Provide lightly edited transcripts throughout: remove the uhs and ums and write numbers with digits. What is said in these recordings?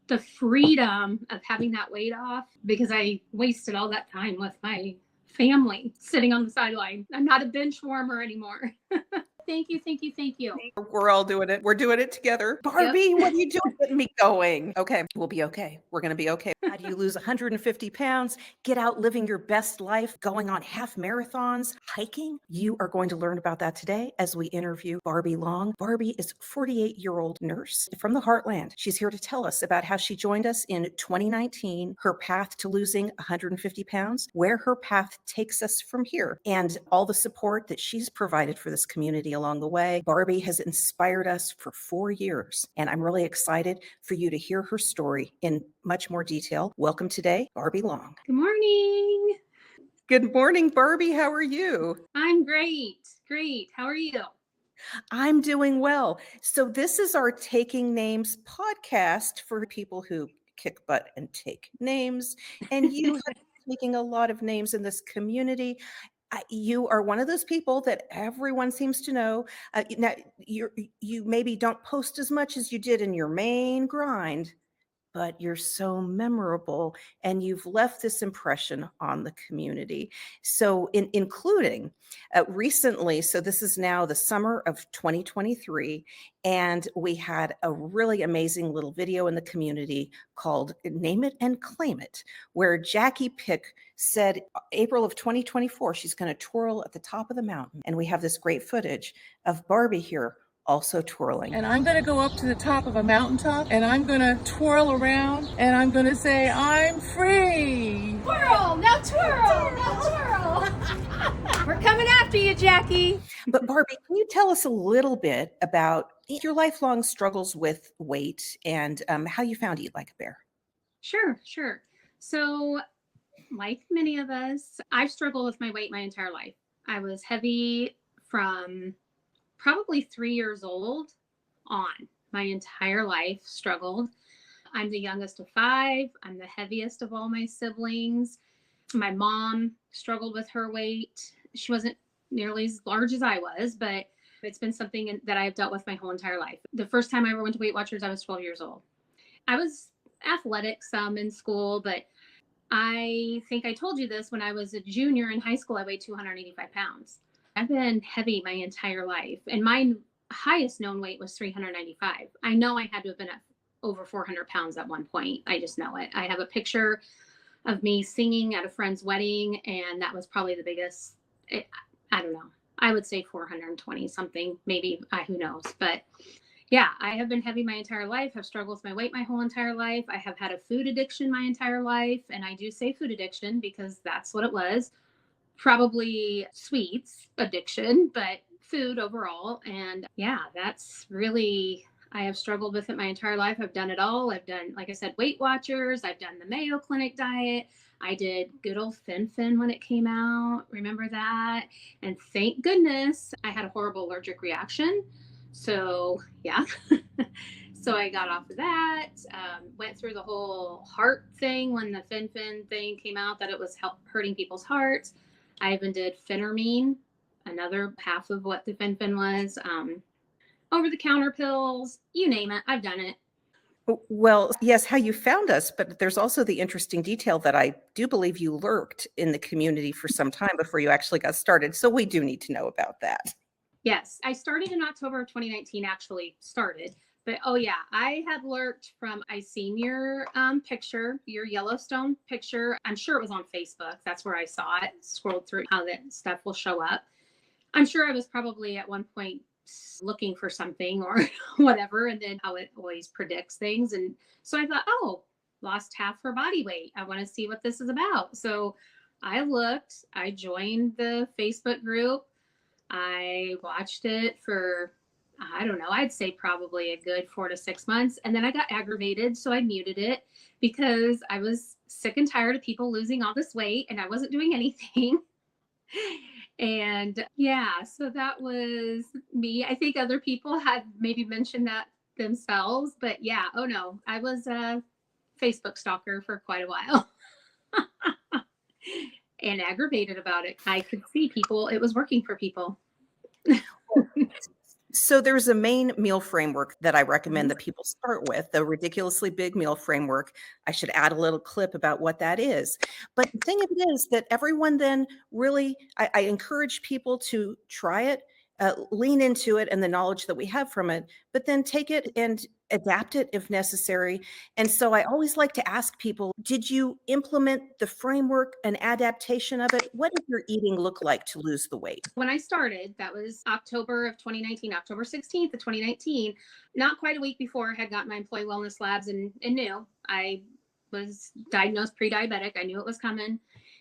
the freedom of having that weight off, because I wasted all that time with my family sitting on the sideline. I'm not a bench warmer anymore. Thank you, thank you, thank you. We're all doing it. We're doing it together. Barbie, what are you doing? Getting me going. Okay, we'll be okay. We're going to be okay. How do you lose 150 pounds? Get out living your best life, going on half marathons, hiking? You are going to learn about that today as we interview Barbie Long. Barbie is a 48-year-old nurse from the Heartland. She's here to tell us about how she joined us in 2019, her path to losing 150 pounds, where her path takes us from here, and all the support that she's provided for this community along the way. Barbie has inspired us for 4 years, and I'm really excited for you to hear her story in much more detail. Welcome today, Barbie Long. Good morning. Good morning, Barbie. How are you? I'm great. Great. How are you? I'm doing well. So this is our Taking Names podcast for people who kick butt and take names. And you have been taking a lot of names in this community. You are one of those people that everyone seems to know. Now, you maybe don't post as much as you did in your main grind, but you're so memorable and you've left this impression on the community. So including recently, so this is now the summer of 2023, and we had a really amazing little video in the community called Name It and Claim It, where Jackie Pick said April of 2024, she's going to twirl at the top of the mountain. And we have this great footage of Barbie here also twirling. And I'm going to go up to the top of a mountaintop and I'm going to twirl around and I'm going to say, I'm free. Twirl, now twirl, now twirl. We're coming after you, Jackie. But Barbie, can you tell us a little bit about your lifelong struggles with weight and how you found Eat Like a Bear? Sure. So, like many of us, I've struggled with my weight my entire life. I was heavy from probably 3 years old on. My entire life struggled. I'm the youngest of 5. I'm the heaviest of all my siblings. My mom struggled with her weight. She wasn't nearly as large as I was, but it's been something that I've dealt with my whole entire life. The first time I ever went to Weight Watchers, I was 12 years old. I was athletic some in school, but I think I told you this, when I was a junior in high school, I weighed 285 pounds. I've been heavy my entire life, and my highest known weight was 395. I know I had to have been at over 400 pounds at one point. I just know it. I have a picture of me singing at a friend's wedding, and that was probably the biggest. I don't know. I would say 420 something, maybe. Who knows? But yeah, I have been heavy my entire life. I've struggled with my weight my whole entire life. I have had a food addiction my entire life, and I do say food addiction because that's what it was. Probably sweets addiction, but food overall. And yeah, that's really, I have struggled with it my entire life. I've done it all. I've done, like I said, Weight Watchers. I've done the Mayo Clinic diet. I did good old Fen when it came out. Remember that? And thank goodness I had a horrible allergic reaction. So yeah. So I got off of that, went through the whole heart thing when the Fen thing came out, that it was hurting people's hearts. I even did phentermine, another half of what the Fen was, over-the-counter pills, you name it, I've done it. Well, yes, how you found us, but there's also the interesting detail that I do believe you lurked in the community for some time before you actually got started. So we do need to know about that. Yes, I started in October of 2019, actually started. But oh yeah, I had lurked from, I seen your picture, your Yellowstone picture. I'm sure it was on Facebook. That's where I saw it, scrolled through how that stuff will show up. I'm sure I was probably at one point looking for something or whatever, and then how it always predicts things. And so I thought, oh, lost half her body weight. I want to see what this is about. So I looked, I joined the Facebook group. I watched it for, I don't know, I'd say probably a good 4 to 6 months. And then I got aggravated. So I muted it because I was sick and tired of people losing all this weight and I wasn't doing anything. And yeah, so that was me. I think other people had maybe mentioned that themselves, but yeah, oh no, I was a Facebook stalker for quite a while and aggravated about it. I could see people, it was working for people. So there's a main meal framework that I recommend Mhm. that people start with, the ridiculously big meal framework. I should add a little clip about what that is. But the thing of it is that everyone then really, I encourage people to try it, lean into it and the knowledge that we have from it, but then take it and adapt it if necessary. And so I always like to ask people, did you implement the framework and adaptation of it? What did your eating look like to lose the weight? When I started, that was October of 2019, October 16th of 2019, not quite a week before I had gotten my employee wellness labs and knew I was diagnosed pre-diabetic. I knew it was coming.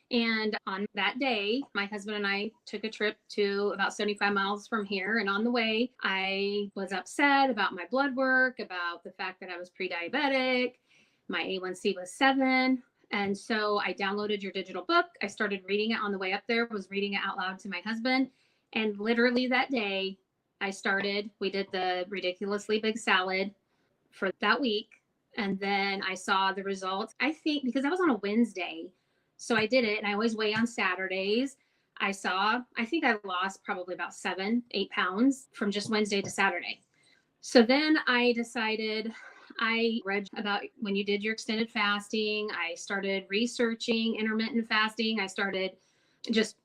And on that day, my husband and I took a trip to about 75 miles from here. And on the way, I was upset about my blood work, about the fact that I was pre-diabetic. My A1C was 7. And so I downloaded your digital book. I started reading it on the way up there, was reading it out loud to my husband. And literally that day, we did the ridiculously big salad for that week. And then I saw the results. I think because I was on a Wednesday, so I did it. And I always weigh on Saturdays. I think I lost probably about 7, 8 pounds from just Wednesday to Saturday. So then I decided, I read about when you did your extended fasting. I started researching intermittent fasting. I started just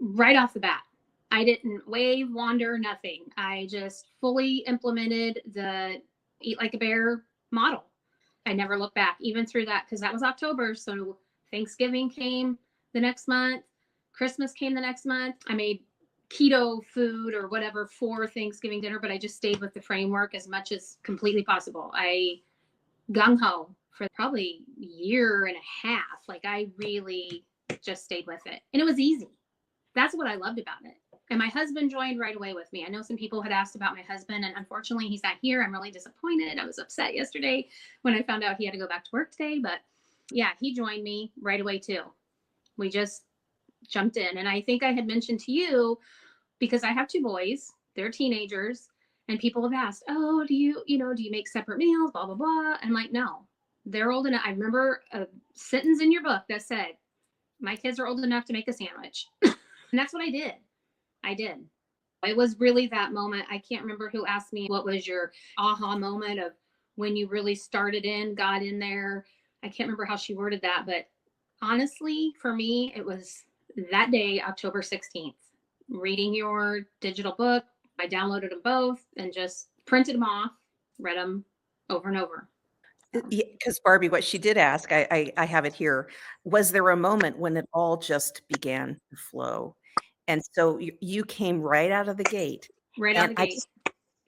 right off the bat. I didn't wave, wander, nothing. I just fully implemented the Eat Like a Bear model. I never looked back, even through that, because that was October. So Thanksgiving came the next month, Christmas came the next month. I made keto food or whatever for Thanksgiving dinner, but I just stayed with the framework as much as completely possible. I gung ho for probably a year and a half. Like I really just stayed with it. And it was easy. That's what I loved about it. And my husband joined right away with me. I know some people had asked about my husband, and unfortunately, he's not here. I'm really disappointed. I was upset yesterday when I found out he had to go back to work today. But yeah, he joined me right away too. We just jumped in. And I think I had mentioned to you, because I have 2 boys, they're teenagers, and people have asked, oh, do you make separate meals, blah, blah, blah. I'm like, no, they're old enough. I remember a sentence in your book that said, my kids are old enough to make a sandwich. And that's what I did. I did. It was really that moment. I can't remember who asked me what was your aha moment of when you really got in there. I can't remember how she worded that, but honestly, for me, it was that day, October 16th, reading your digital book. I downloaded them both and just printed them off, read them over and over. Because Barbie, what she did ask, I have it here. Was there a moment when it all just began to flow? And so you came right out of the gate. Right out And of the gate.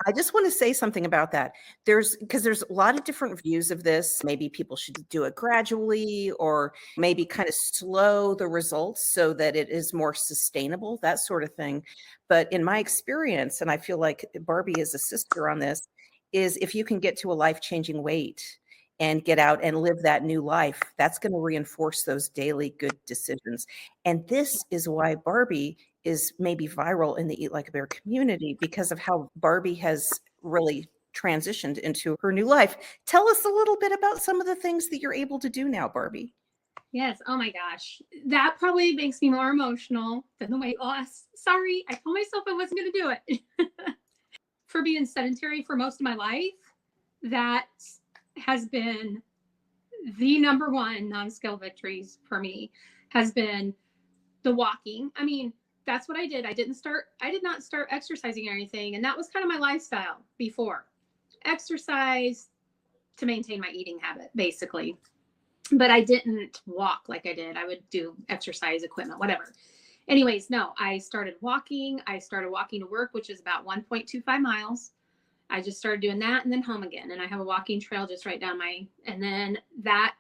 I just want to say something about that. Because there's a lot of different views of this. Maybe people should do it gradually or maybe kind of slow the results so that it is more sustainable, that sort of thing. But in my experience, and I feel like Barbie is a sister on this, is if you can get to a life-changing weight and get out and live that new life, that's going to reinforce those daily good decisions. And this is why Barbie is maybe viral in the Eat Like a Bear community, because of how Barbie has really transitioned into her new life. Tell us a little bit about some of the things that you're able to do now, Barbie. Yes. Oh my gosh. That probably makes me more emotional than the weight loss. Sorry. I told myself I wasn't going to do it. For being sedentary for most of my life, that has been the number one non-scale victories for me, has been the walking. I mean, that's what I did. I did not start exercising or anything. And that was kind of my lifestyle before. Exercise to maintain my eating habit, basically. But I didn't walk like I did. I would do exercise equipment, whatever. Anyways, no, I started walking. I started walking to work, which is about 1.25 miles. I just started doing that and then home again. And I have a walking trail just right down and then that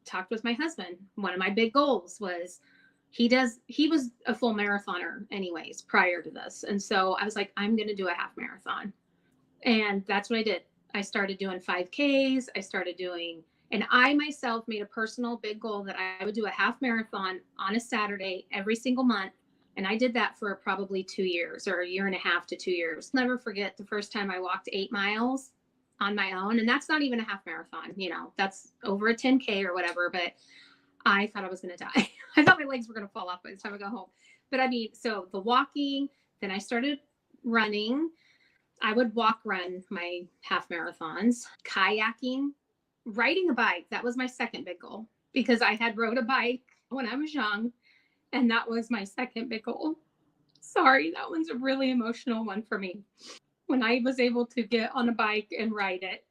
talked with my husband. One of my big goals was he was a full marathoner anyways prior to this. And so I was like, I'm going to do a half marathon. And that's what I did. I started doing 5Ks. And I myself made a personal big goal that I would do a half marathon on a Saturday every single month. And I did that for probably 2 years or a year and a half to 2 years. Never forget the first time I walked 8 miles on my own. And that's not even a half marathon, that's over a 10K or whatever. But I thought I was going to die. I thought my legs were going to fall off by the time I got home. But I mean, so the walking, then I started running. I would walk run my half marathons, kayaking, riding a bike. That was my second big goal because I had rode a bike when I was young, and that was my second big goal. Sorry, that one's a really emotional one for me. When I was able to get on a bike and ride it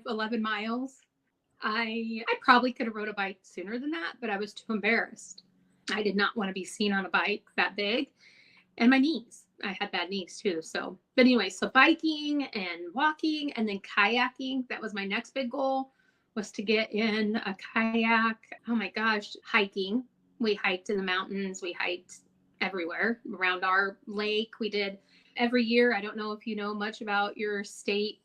11 miles, I probably could have rode a bike sooner than that, but I was too embarrassed. I did not want to be seen on a bike that big. And my knees, I had bad knees too. So, but anyway, so biking and walking and then kayaking, that was my next big goal, was to get in a kayak. Oh my gosh, hiking. We hiked in the mountains. We hiked everywhere around our lake. We did every year. I don't know if you know much about your state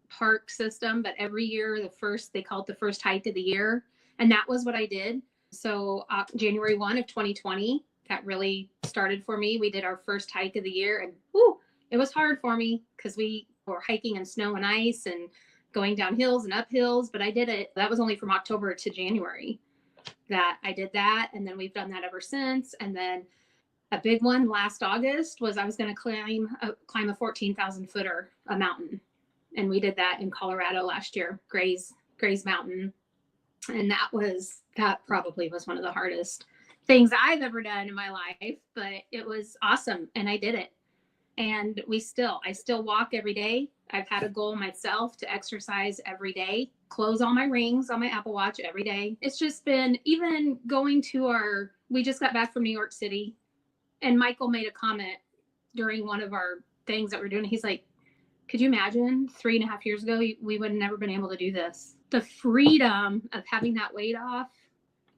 park system, but every year they call it the first hike of the year. And that was what I did. So January 1 of 2020, that really started for me. We did our first hike of the year, and it was hard for me because we were hiking in snow and ice and going down hills and up hills, but I did it. That was only from October to January that I did that. And then we've done that ever since. And then a big one last August was I was going to climb a 14,000 footer, a mountain. And we did that in Colorado last year, Gray's Mountain. And that probably was one of the hardest things I've ever done in my life, but it was awesome. And I did it. And I still walk every day. I've had a goal myself to exercise every day, close all my rings on my Apple Watch every day. It's just been, even going to we just got back from New York City, and Michael made a comment during one of our things that we're doing. He's like, could you imagine 3.5 years ago, we would have never been able to do this? The freedom of having that weight off.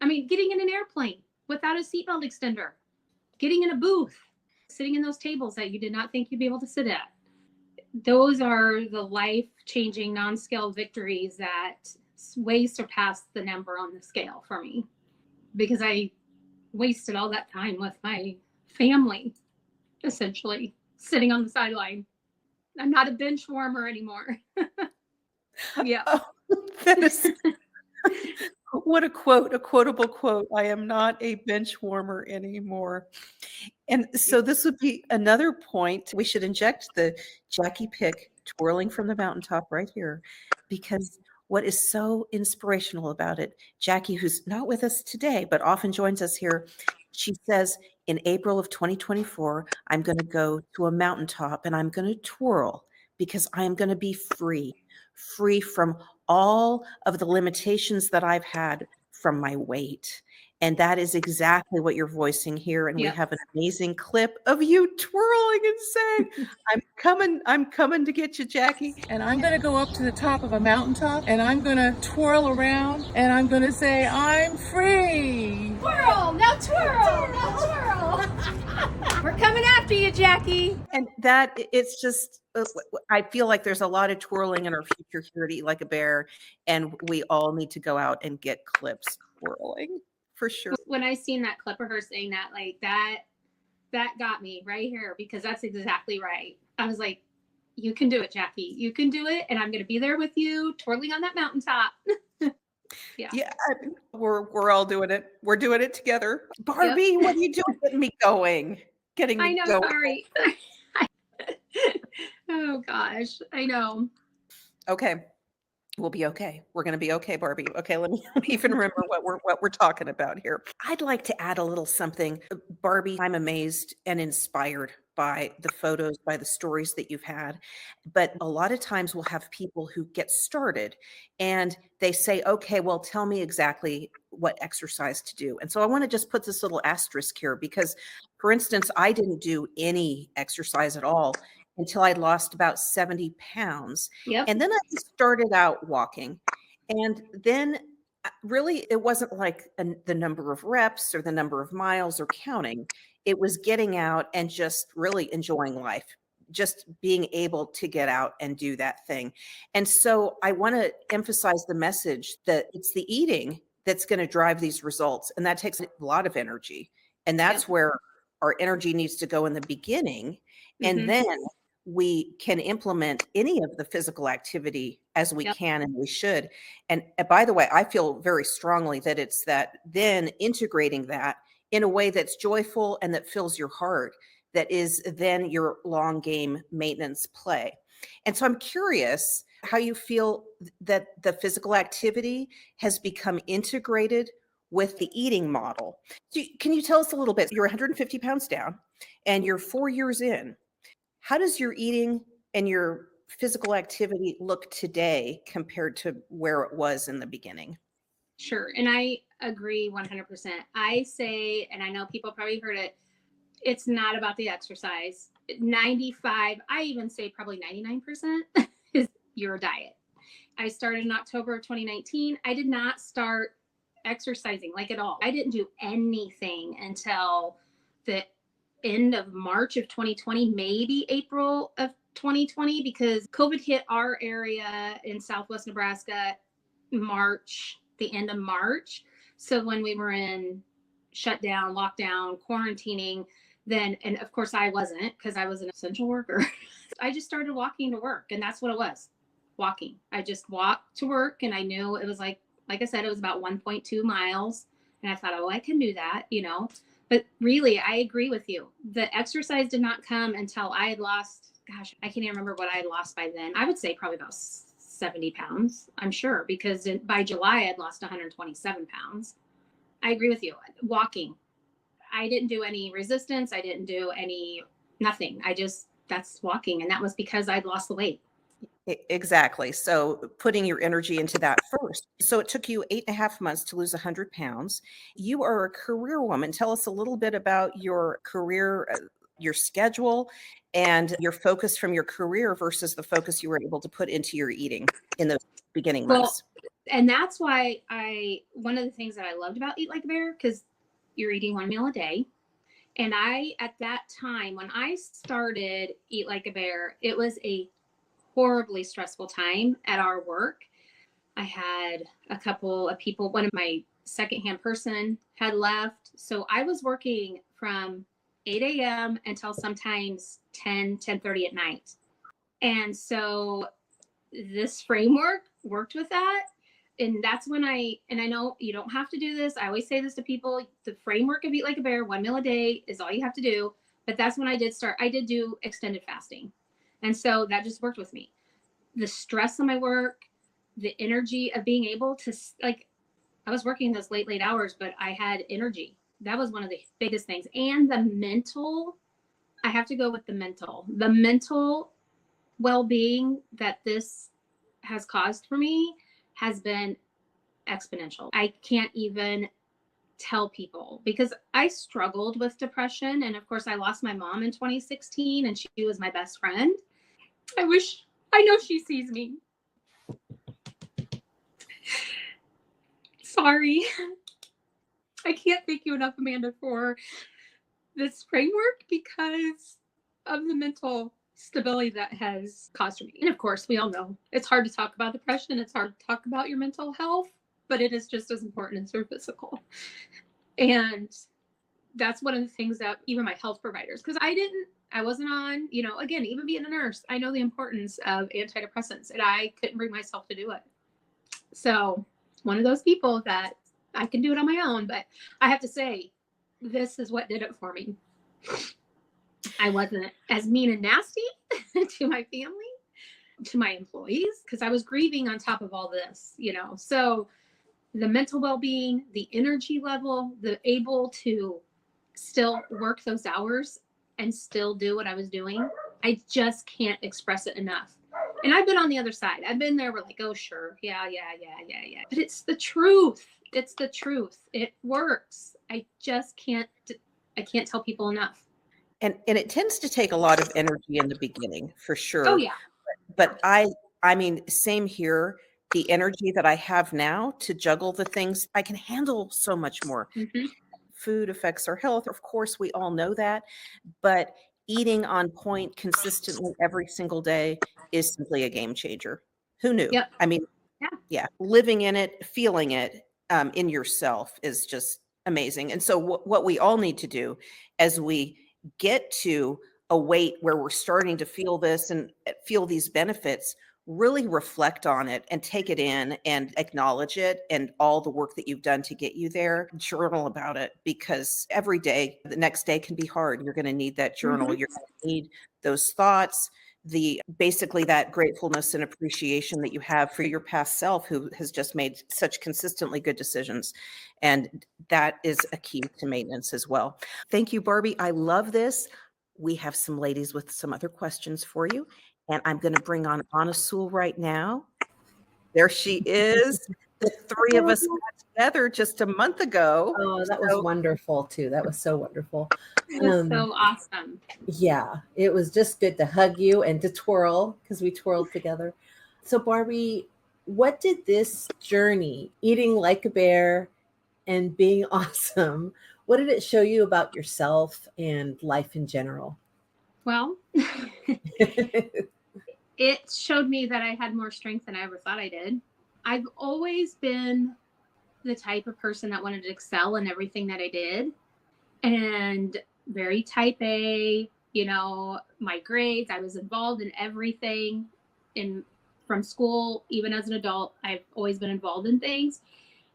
I mean, getting in an airplane without a seatbelt extender, getting in a booth, sitting in those tables that you did not think you'd be able to sit at. Those are the life-changing non-scale victories that way surpass the number on the scale for me, because I wasted all that time with my family, essentially, sitting on the sideline. I'm not a bench warmer anymore. Yeah. Oh, that is what a quotable quote. I am not a bench warmer anymore. And so this would be another point. We should inject the Jackie pick twirling from the mountaintop right here, because what is so inspirational about it, Jackie, who's not with us today, but often joins us here, she says, in April of 2024, I'm going to go to a mountaintop and I'm going to twirl because I am going to be free from all of the limitations that I've had from my weight. And that is exactly what you're voicing here. And Yep. We have an amazing clip of you twirling and saying, I'm coming to get you, Jackie. And I'm going to go up to the top of a mountaintop and I'm going to twirl around and I'm going to say, I'm free. Twirl, now twirl, now twirl. We're coming after you, Jackie. And that it's just, I feel like there's a lot of twirling in our future here to Eat Like a Bear. And we all need to go out and get clips twirling. For sure. When I seen that clip of her saying that, like that got me right here, because that's exactly right. I was like, you can do it, Jackie. You can do it. And I'm going to be there with you twirling on that mountaintop. Yeah. We're all doing it. We're doing it together. Barbie, What are you doing? Getting me going. I know, going. Sorry. Oh gosh, I know. Okay. We'll be okay. We're going to be okay, Barbie. Okay, let me even remember what we're talking about here. I'd like to add a little something. Barbie, I'm amazed and inspired by the photos, by the stories that you've had. But a lot of times we'll have people who get started and they say, okay, well, tell me exactly what exercise to do. And so I want to just put this little asterisk here because, for instance, I didn't do any exercise at all until I'd lost about 70 pounds. Yep. And then I started out walking. And then really, it wasn't like the number of reps or the number of miles or counting. It was getting out and just really enjoying life, just being able to get out and do that thing. And so I want to emphasize the message that it's the eating that's going to drive these results. And that takes a lot of energy. And that's where our energy needs to go in the beginning. And then we can implement any of the physical activity as we can and we should. And by the way, I feel very strongly that it's that then integrating that in a way that's joyful and that fills your heart. that is then your long game maintenance play. And so I'm curious how you feel that the physical activity has become integrated with the eating model. So can you tell us a little bit? You're 150 pounds down and you're 4 years in. How does your eating and your physical activity look today compared to where it was in the beginning? Sure. And I agree 100%. I say, and I know people probably heard it, it's not about the exercise. 95, I even say probably 99% is your diet. I started in October of 2019. I did not start exercising like at all. I didn't do anything until the end of March of 2020, maybe April of 2020, because COVID hit our area in Southwest Nebraska the end of March. So when we were in shutdown, lockdown, quarantining, then, and of course I wasn't, because I was an essential worker. I just started walking to work, and that's what it was. Walking. I just walked to work, and I knew it was like I said, it was about 1.2 miles. And I thought, oh, I can do that, But really, I agree with you. The exercise did not come until I had lost, gosh, I can't even remember what I had lost by then. I would say probably about 70 pounds, I'm sure, because by July, I'd lost 127 pounds. I agree with you. Walking. I didn't do any resistance. I didn't do nothing. That's walking. And that was because I'd lost the weight. Exactly. So putting your energy into that first. So it took you 8.5 months to lose 100 pounds. You are a career woman. Tell us a little bit about your career, your schedule, and your focus from your career versus the focus you were able to put into your eating in those beginning months. And that's why one of the things that I loved about Eat Like a Bear, because you're eating one meal a day. And at that time, when I started Eat Like a Bear, it was a horribly stressful time at our work. I had a couple of people, one of my secondhand person had left. So I was working from 8 a.m. until sometimes 10:30 at night. And so this framework worked with that. And that's when I know you don't have to do this. I always say this to people. The framework of Eat Like a Bear, 1 meal a day is all you have to do. But that's when I did do extended fasting. And so that just worked with me. The stress on my work, the energy of being able to, I was working those late hours, but I had energy. That was one of the biggest things. And the mental, I have to go with the mental well-being that this has caused for me has been exponential. I can't even tell people, because I struggled with depression. And of course, I lost my mom in 2016, and she was my best friend. I know she sees me. Sorry. I can't thank you enough, Amanda, for this framework because of the mental stability that has caused for me. And of course, we all know it's hard to talk about depression. It's hard to talk about your mental health, but it is just as important as your physical. And that's one of the things that even my health providers, because I wasn't on, again, even being a nurse, I know the importance of antidepressants, and I couldn't bring myself to do it. So one of those people that I can do it on my own, but I have to say, this is what did it for me. I wasn't as mean and nasty to my family, to my employees, because I was grieving on top of all this, So the mental well-being, the energy level, the able to still work those hours and still do what I was doing, I just can't express it enough. And I've been on the other side. I've been there. We're like, oh, sure. Yeah. But it's the truth. It's the truth. It works. I can't tell people enough. And it tends to take a lot of energy in the beginning, for sure. Oh, yeah. But I mean, same here. The energy that I have now to juggle the things, I can handle so much more. Mm-hmm. Food affects our health. Of course, we all know that. But eating on point consistently every single day is simply a game changer. Who knew? Yep. I mean, yeah, living in it, feeling it in yourself is just amazing. And so what we all need to do as we get to a weight where we're starting to feel this and feel these benefits, really reflect on it and take it in and acknowledge it and all the work that you've done to get you there. Journal about it, because every day, the next day can be hard. You're going to need that journal. You're going to need those thoughts, the basically that gratefulness and appreciation that you have for your past self, who has just made such consistently good decisions. And that is a key to maintenance as well. Thank you, Barbie. I love this. We have some ladies with some other questions for you. And I'm going to bring on Anna Sewell right now. There she is. The three of us got together just a month ago. Oh, that was wonderful too. That was so wonderful. It was so awesome. Yeah, it was just good to hug you and to twirl, because we twirled together. So Barbie, what did this journey, eating like a bear and being awesome, what did it show you about yourself and life in general? Well, it showed me that I had more strength than I ever thought I did. I've always been the type of person that wanted to excel in everything that I did, and very type A, my grades, I was involved in everything from school. Even as an adult, I've always been involved in things.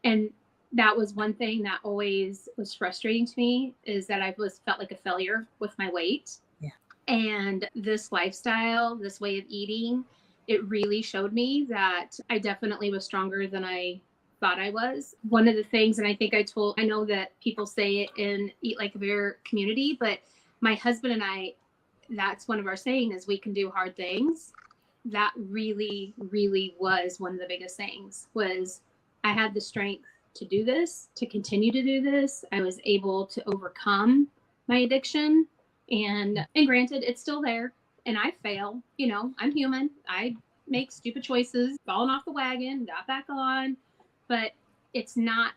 And that was one thing that always was frustrating to me, is that I felt like a failure with my weight. And this lifestyle, this way of eating, it really showed me that I definitely was stronger than I thought I was. One of the things, and I know that people say it in Eat Like a Bear community, but my husband and I, that's one of our saying is we can do hard things. That really, really was one of the biggest things, was I had the strength to do this, to continue to do this. I was able to overcome my addiction. And granted, it's still there, and I fail. I'm human. I make stupid choices, falling off the wagon, got back on, but it's not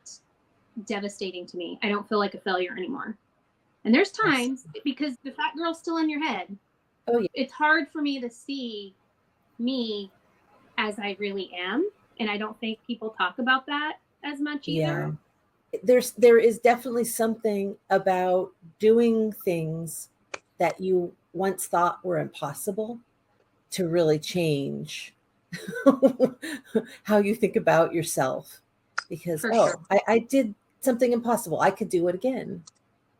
devastating to me. I don't feel like a failure anymore. And there's times, because the fat girl's still in your head. Oh, yeah. It's hard for me to see me as I really am. And I don't think people talk about that as much either. Yeah. There is definitely something about doing things that you once thought were impossible to really change how you think about yourself, because Sure. I did something impossible, I could do it again.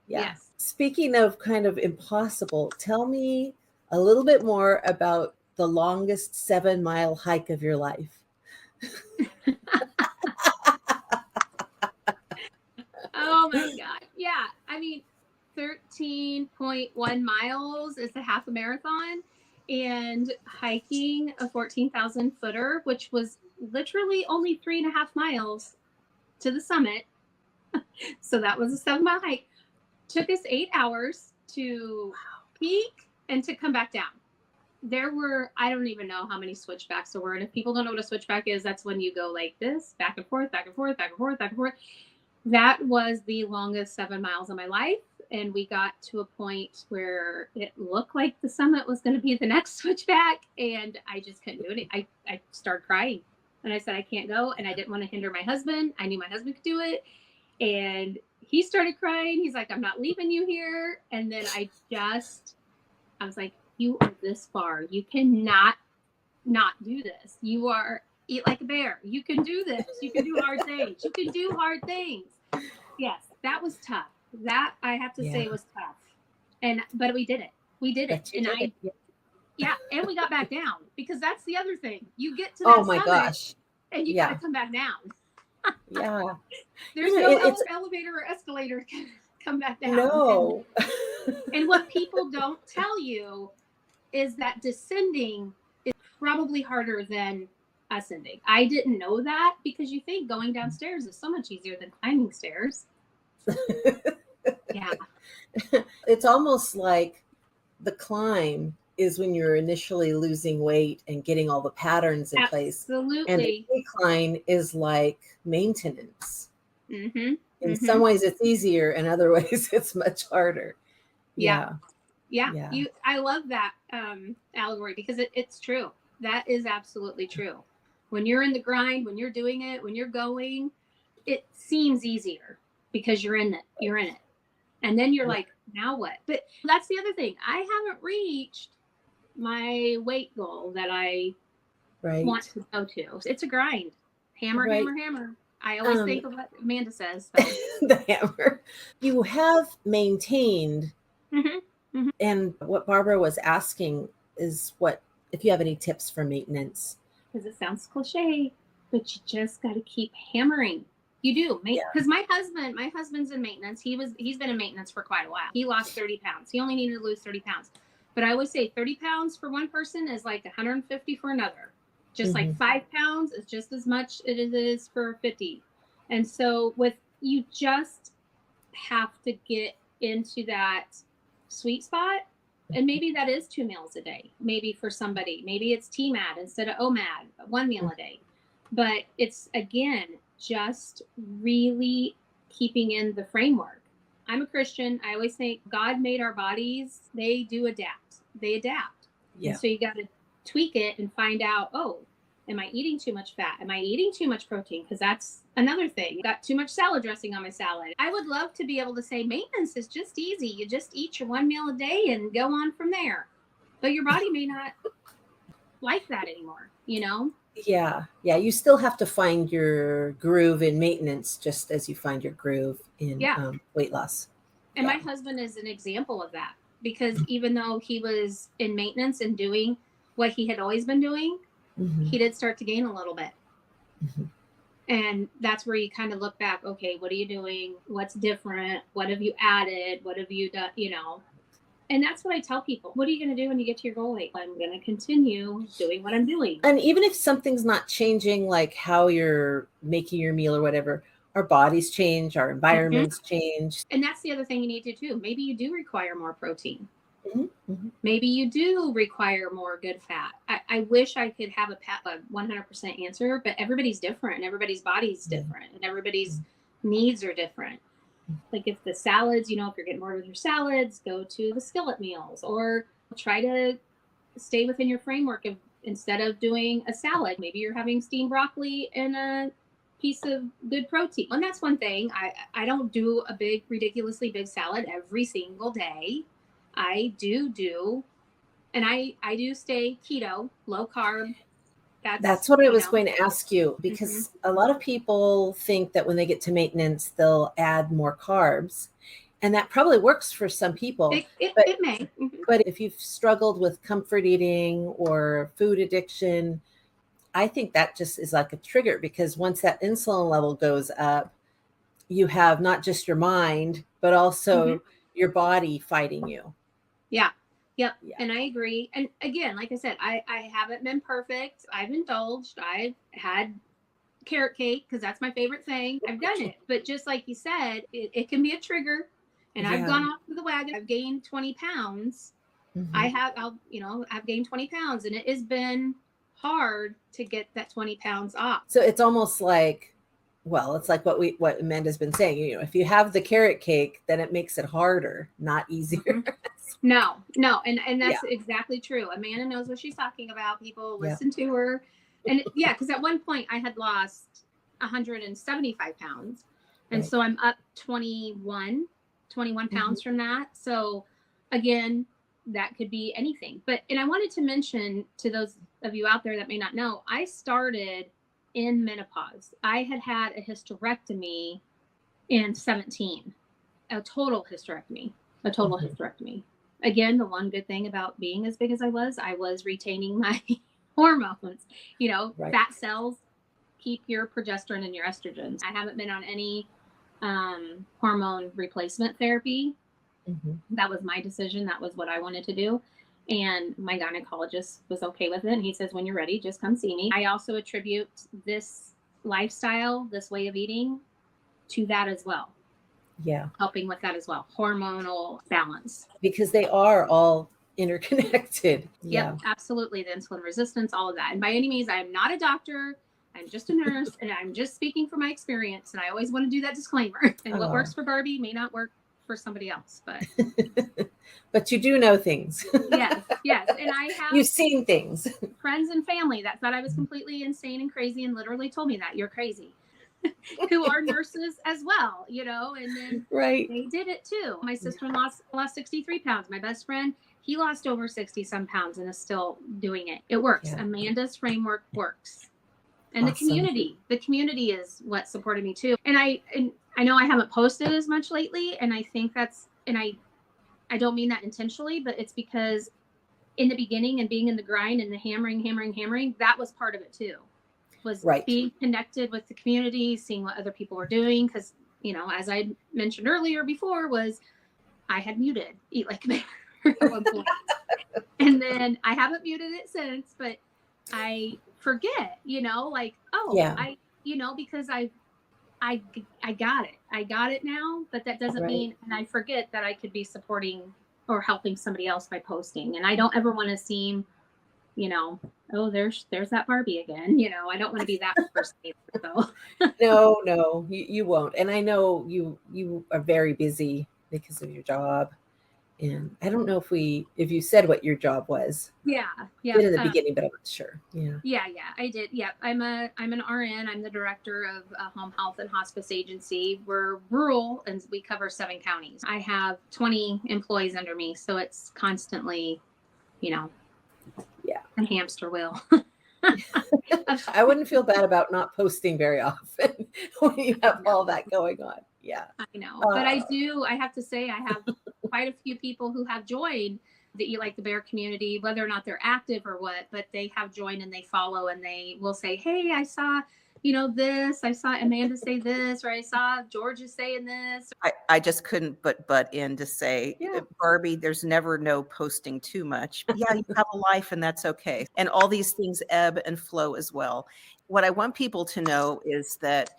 Yes. Speaking of kind of impossible, tell me a little bit more about the longest 7-mile hike of your life. Oh my God. Yeah. 13.1 miles is a half a marathon, and hiking a 14,000 footer, which was literally only 3.5 miles to the summit. So that was a 7-mile hike. Took us 8 hours to peak and to come back down. There were, I don't even know how many switchbacks there were. And if people don't know what a switchback is, that's when you go like this, back and forth, back and forth, back and forth, back and forth. That was the longest 7 miles of my life. And we got to a point where it looked like the summit was going to be the next switchback. And I just couldn't do it. I started crying. And I said, I can't go. And I didn't want to hinder my husband. I knew my husband could do it. And he started crying. He's like, I'm not leaving you here. And then I was like, you are this far. You cannot not do this. You are Eat Like a Bear. You can do this. You can do hard things. You can do hard things. Yes, that was tough. That I have to say was tough. But we did it. We did it. And and we got back down, because that's the other thing. You get to that summit, and you got to come back down. There's no elevator or escalator to come back down. No. And what people don't tell you is that descending is probably harder than ascending. I didn't know that, because you think going downstairs is so much easier than climbing stairs. Yeah. It's almost like the climb is when you're initially losing weight and getting all the patterns in place. Absolutely. And the decline is like maintenance. Mm-hmm. In some ways it's easier, in other ways it's much harder. Yeah. I love that allegory, because it's true. That is absolutely true. When you're in the grind, when you're doing it, when you're going, it seems easier because you're in it. And then you're like, now what? But that's the other thing. I haven't reached my weight goal that I want Right. to go to. It's a grind. Hammer, Right. hammer, hammer. I always Um, think of what Amanda says. So. the hammer. You have maintained, Mhm. Mhm. and what Barbara was asking is what if you have any tips for maintenance. Because it sounds cliche, but you just got to keep hammering. You do, Yeah. because my husband's in maintenance. He's been in maintenance for quite a while. He lost 30 pounds. He only needed to lose 30 pounds. But I always say 30 pounds for one person is like 150 for another. Just like 5 pounds is just as much it is for 50. And so you just have to get into that sweet spot. And maybe that is 2 meals a day. Maybe for somebody, maybe it's TMAD instead of OMAD, 1 meal a day. But it's, again, just really keeping in the framework. I'm a Christian. I always think God made our bodies. They do adapt. They adapt. Yeah. And so you got to tweak it and find out, oh, am I eating too much fat? Am I eating too much protein? Because that's another thing. Got too much salad dressing on my salad. I would love to be able to say maintenance is just easy. You just eat your 1 meal a day and go on from there. But your body may not like that anymore, you know? Yeah. Yeah. You still have to find your groove in maintenance, just as you find your groove in Yeah. weight loss. And Yeah. my husband is an example of that, because even though he was in maintenance and doing what he had always been doing, he did start to gain a little bit. And that's where you kind of look back, okay, what are you doing? What's different? What have you added? What have you done? You know, and that's what I tell people. What are you going to do when you get to your goal weight? I'm going to continue doing what I'm doing. And even if something's not changing, like how you're making your meal or whatever, our bodies change, our environments change. And that's the other thing you need to do. Maybe you do require more protein. Maybe you do require more good fat. I wish I could have a 100% answer, but everybody's different and everybody's body's different and everybody's needs are different. Like if the salads, if you're getting more with your salads, go to the skillet meals or try to stay within your framework of, instead of doing a salad, maybe you're having steamed broccoli and a piece of good protein. And that's one thing. I don't do a big, ridiculously big salad every single day. I do, and I do stay keto, low carb. That's what I was going to ask you, because a lot of people think that when they get to maintenance, they'll add more carbs. And that probably works for some people. It may. But if you've struggled with comfort eating or food addiction, I think that just is like a trigger, because once that insulin level goes up, you have not just your mind, but also your body fighting you. Yeah. Yep. Yeah. And I agree. And again, like I said, I haven't been perfect. I've indulged. I've had carrot cake because that's my favorite thing. I've done it. But just like you said, it can be a trigger. And I've gone off the wagon. I've gained 20 pounds. I've gained 20 pounds, and it has been hard to get that 20 pounds off. So it's almost like, it's like what Amanda's been saying, if you have the carrot cake, then it makes it harder, not easier. No. And that's exactly true. Amanda knows what she's talking about. People listen to her. And because at one point I had lost 175 pounds. And so I'm up 21 pounds from that. So again, that could be anything. And I wanted to mention to those of you out there that may not know, I started in menopause. I had a hysterectomy in 17, a total hysterectomy. Again, the one good thing about being as big as I was retaining my hormones. Fat cells keep your progesterone and your estrogens. I haven't been on any hormone replacement therapy. That was my decision. That was what I wanted to do. And my gynecologist was okay with it. And he says, when you're ready, just come see me. I also attribute this lifestyle, this way of eating, to that as well. Yeah. Helping with that as well. Hormonal balance. Because they are all interconnected. Yep, absolutely. The insulin resistance, all of that. And by any means, I am not a doctor. I'm just a nurse, and I'm just speaking from my experience. And I always want to do that disclaimer. And what works for Barbie may not work for somebody else, but but you do know things. yes. And I have you've seen things. Friends and family that thought I was completely insane and crazy and literally told me that you're crazy. Who are nurses as well, and then they did it too. My sister-in-law lost 63 pounds. My best friend, He lost over 60 some pounds and is still doing it. It works. Yeah. Amanda's framework works. And Awesome. the community is what supported me too. And I know I haven't posted as much lately, and I think I don't mean that intentionally, but it's because in the beginning and being in the grind and the hammering, that was part of it too. Was Right. being connected with the community, seeing what other people were doing. Because, you know, as I mentioned earlier before, was I had muted Eat Like a Bear at one point. And then I haven't muted it since, but I forget, you know, like, oh, Yeah. because I got it. I got it now, but that doesn't Right. mean, and I forget that I could be supporting or helping somebody else by posting. And I don't ever want to seem, you know, oh, there's that Barbie again. You know, I don't want to be that person either, so. No, you won't. And I know you are very busy because of your job. And I don't know if you said what your job was. Yeah. Did in the beginning, but I'm not sure. Yeah. Yeah, I did. Yeah, I'm an RN. I'm the director of a home health and hospice agency. We're rural and we cover 7 counties. I have 20 employees under me, so it's constantly, you know, Yeah, a hamster wheel. I wouldn't feel bad about not posting very often when you have all that going on. Yeah, I know, but I have to say, I have quite a few people who have joined the Eat Like the Bear community, whether or not they're active or what, but they have joined and they follow and they will say, hey, I saw, you know, this, I saw Amanda say this, or I saw Georgia saying this. I just couldn't butt in to say, Yeah. Barbie, there's never no posting too much. Yeah, you have a life and that's okay. And all these things ebb and flow as well. What I want people to know is that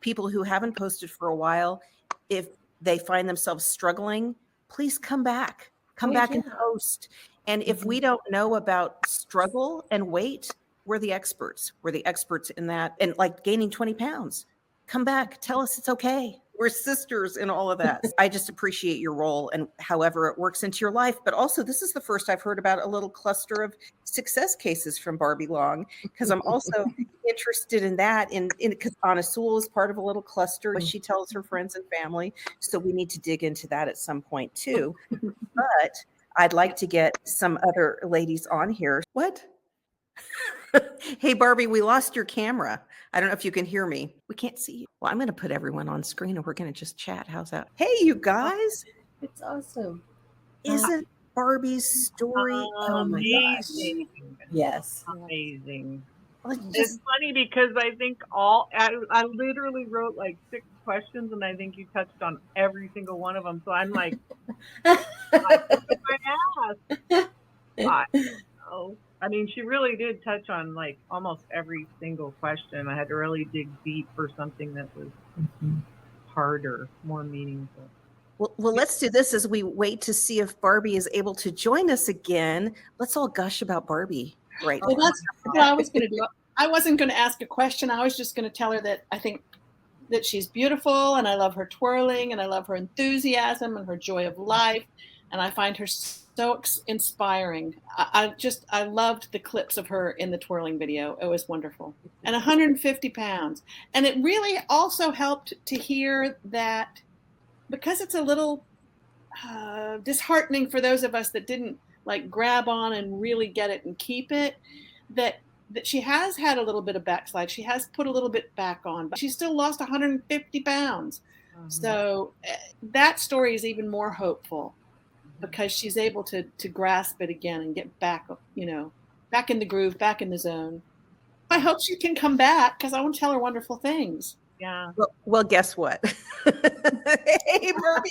people who haven't posted for a while, if they find themselves struggling, please come back. Come back and post. And if we don't know about struggle and weight, we're the experts. We're the experts in that. And like gaining 20 pounds, come back. Tell us it's okay. We're sisters in all of that. I just appreciate your role and however it works into your life. But also, this is the first I've heard about a little cluster of success cases from Barbie Long, because I'm also interested in that. Because Anna Sewell is part of a little cluster, as she tells her friends and family. So we need to dig into that at some point too. But I'd like to get some other ladies on here. What? Hey, Barbie, we lost your camera. I don't know if you can hear me. We can't see you. Well, I'm going to put everyone on screen and we're going to just chat. How's that? Hey, you guys. It's awesome. Isn't Barbie's story Oh my gosh. Amazing. Yes. Amazing. like, It's just funny because I think I literally wrote like 6 questions and I think you touched on every single one of them. So I'm like, I mean, she really did touch on like almost every single question. I had to really dig deep for something that was harder, more meaningful. well, let's do this as we wait to see if Barbie is able to join us again. Let's all gush about Barbie right Well, now. that's what I was going to do. I wasn't going to ask a question. I was just going to tell her that I think that she's beautiful and I love her twirling and I love her enthusiasm and her joy of life. And I find her so inspiring. I loved the clips of her in the twirling video. It was wonderful. And 150 pounds. And it really also helped to hear that, because it's a little disheartening for those of us that didn't like grab on and really get it and keep it, that she has had a little bit of backslide. She has put a little bit back on, but she still lost 150 pounds. So that story is even more hopeful, because she's able to grasp it again and get back, back in the groove, back in the zone. I hope she can come back, because I want to tell her wonderful things. Yeah. Well, guess what? Hey, Barbie.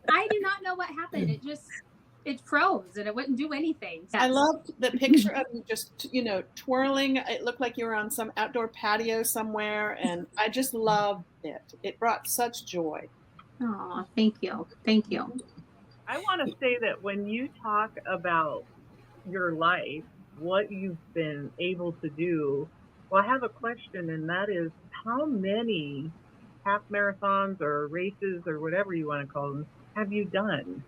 I do not know what happened. It froze and it wouldn't do anything. I loved the picture of you just, twirling. It looked like you were on some outdoor patio somewhere, and I just loved it. It brought such joy. Oh, thank you. Thank you. I want to say that when you talk about your life, what you've been able to do, well, I have a question, and that is, how many half marathons or races or whatever you want to call them have you done?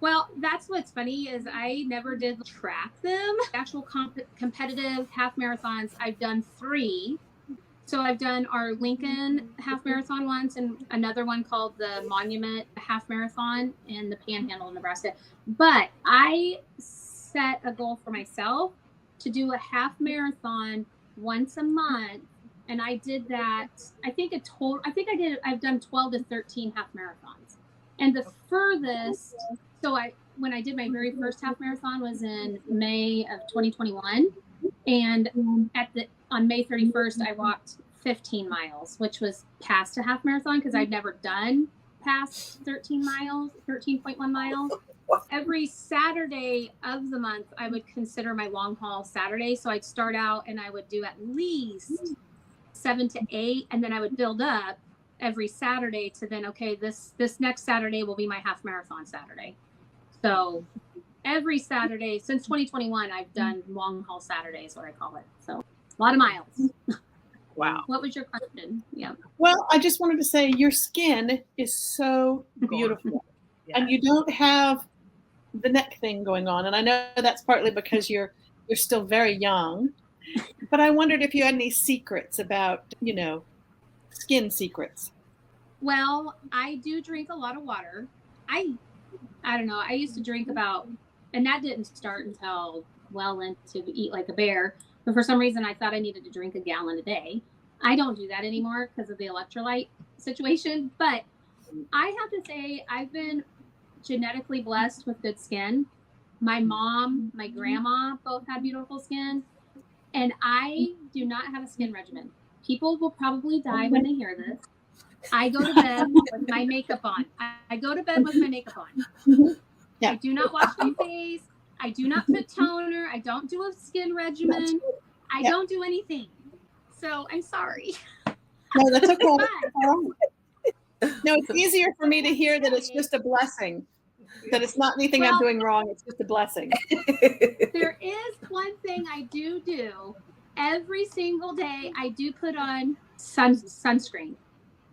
Well, that's what's funny is I never did track them. Actual competitive half marathons, I've done 3. So I've done our Lincoln half marathon once and another one called the Monument Half Marathon in the Panhandle, Nebraska. But I set a goal for myself to do a half marathon once a month. And I did that, I've done 12 to 13 half marathons. And the furthest, when I did my very first half marathon was in May of 2021. And on May 31st, I walked 15 miles, which was past a half marathon because I'd never done past 13.1 miles. Every Saturday of the month, I would consider my long haul Saturday. So I'd start out and I would do at least 7 to 8, and then I would build up every Saturday to then, okay, this next Saturday will be my half marathon Saturday. So every Saturday since 2021, I've done long haul Saturdays, what I call it. So a lot of miles. Wow. What was your question? Yeah. Well, I just wanted to say your skin is so beautiful. Yeah. And you don't have the neck thing going on. And I know that's partly because you're still very young. But I wondered if you had any secrets about, skin secrets. Well, I do drink a lot of water. I don't know. I used to drink and that didn't start until well into Eat Like a Bear. But for some reason, I thought I needed to drink a gallon a day. I don't do that anymore because of the electrolyte situation. But I have to say, I've been genetically blessed with good skin. My mom, my grandma both had beautiful skin. And I do not have a skin regimen. People will probably die when they hear this. I go to bed with my makeup on. I go to bed with my makeup on. Yeah. I do not wash my face. I do not put toner. I don't do a skin regimen. I don't do anything. So I'm sorry. No, that's okay. No, it's easier for me to hear that it's just a blessing. That it's not anything I'm doing wrong. It's just a blessing. There is one thing I do. Every single day, I do put on sunscreen.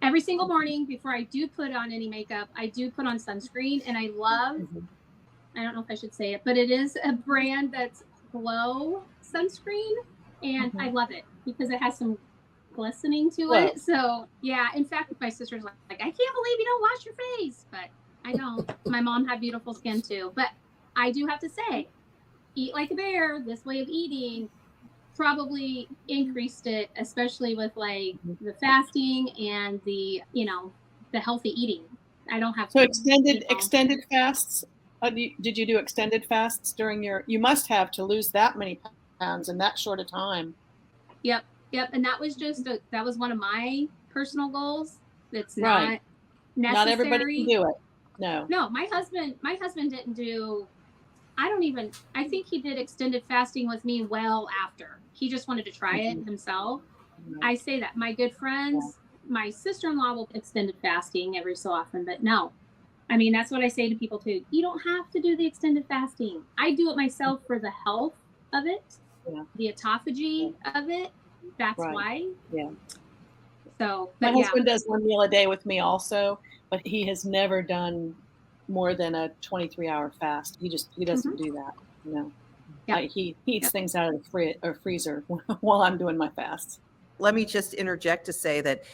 Every single morning before I do put on any makeup, I do put on sunscreen. And I don't know if I should say it, but it is a brand that's Glow sunscreen. And I love it because it has some glistening to it. So yeah, in fact, my sister's like, I can't believe you don't wash your face. But I don't. My mom had beautiful skin too. But I do have to say, Eat Like a Bear, this way of eating probably increased it, especially with like the fasting and the healthy eating. I don't have so extended fasts. Did you do extended fasts during you must have to lose that many pounds in that short a time. Yep. And that was that was one of my personal goals. It's right. Not necessary. Not everybody can do it. No, my husband didn't do, I think he did extended fasting with me well after. He just wanted to try it himself. I say that. My good friends, my sister-in-law will extended fasting every so often, but no. I mean, that's what I say to people too. You don't have to do the extended fasting. I do it myself for the health of it, the autophagy of it. That's why. Yeah. So, my husband does one meal a day with me also, but he has never done more than a 23-hour fast. He doesn't do that. He eats things out of the freezer while I'm doing my fasts. Let me just interject to say that